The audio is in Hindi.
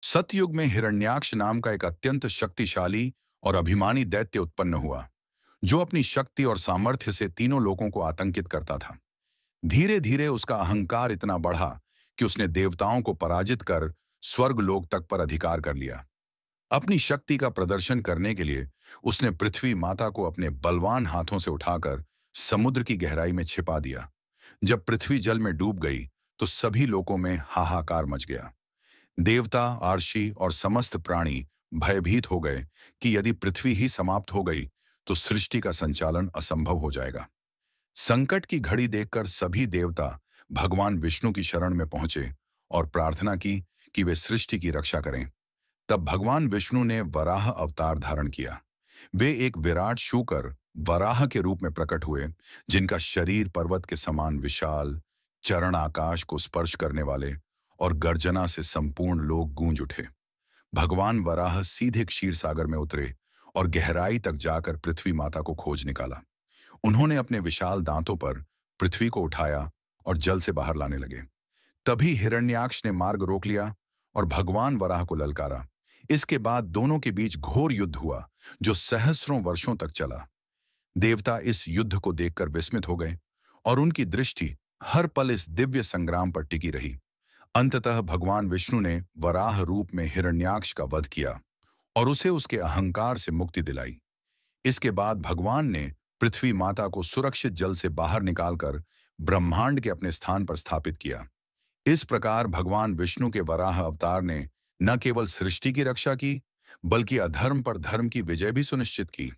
सतयुग में हिरण्याक्ष नाम का एक अत्यंत शक्तिशाली और अभिमानी दैत्य उत्पन्न हुआ, जो अपनी शक्ति और सामर्थ्य से तीनों लोगों को आतंकित करता था। धीरे धीरे उसका अहंकार इतना बढ़ा कि उसने देवताओं को पराजित कर स्वर्ग लोक तक पर अधिकार कर लिया। अपनी शक्ति का प्रदर्शन करने के लिए उसने पृथ्वी माता को अपने बलवान हाथों से उठाकर समुद्र की गहराई में छिपा दिया। जब पृथ्वी जल में डूब गई तो सभी लोगों में हाहाकार मच गया। देवता, आर्षि और समस्त प्राणी भयभीत हो गए कि यदि पृथ्वी ही समाप्त हो गई तो सृष्टि का संचालन असंभव हो जाएगा। संकट की घड़ी देखकर सभी देवता भगवान विष्णु की शरण में पहुंचे और प्रार्थना की कि वे सृष्टि की रक्षा करें। तब भगवान विष्णु ने वराह अवतार धारण किया। वे एक विराट शूकर वराह के रूप में प्रकट हुए, जिनका शरीर पर्वत के समान विशाल, चरण आकाश को स्पर्श करने वाले और गर्जना से संपूर्ण लोग गूंज उठे। भगवान वराह सीधे क्षीर सागर में उतरे और गहराई तक जाकर पृथ्वी माता को खोज निकाला। उन्होंने अपने विशाल दांतों पर पृथ्वी को उठाया और जल से बाहर लाने लगे। तभी हिरण्याक्ष ने मार्ग रोक लिया और भगवान वराह को ललकारा। इसके बाद दोनों के बीच घोर युद्ध हुआ, जो सहस्रों वर्षों तक चला। देवता इस युद्ध को देखकर विस्मित हो गए और उनकी दृष्टि हर पल इस दिव्य संग्राम पर टिकी रही। अंततः भगवान विष्णु ने वराह रूप में हिरण्याक्ष का वध किया और उसे उसके अहंकार से मुक्ति दिलाई। इसके बाद भगवान ने पृथ्वी माता को सुरक्षित जल से बाहर निकालकर ब्रह्मांड के अपने स्थान पर स्थापित किया। इस प्रकार भगवान विष्णु के वराह अवतार ने न केवल सृष्टि की रक्षा की, बल्कि अधर्म पर धर्म की विजय भी सुनिश्चित की।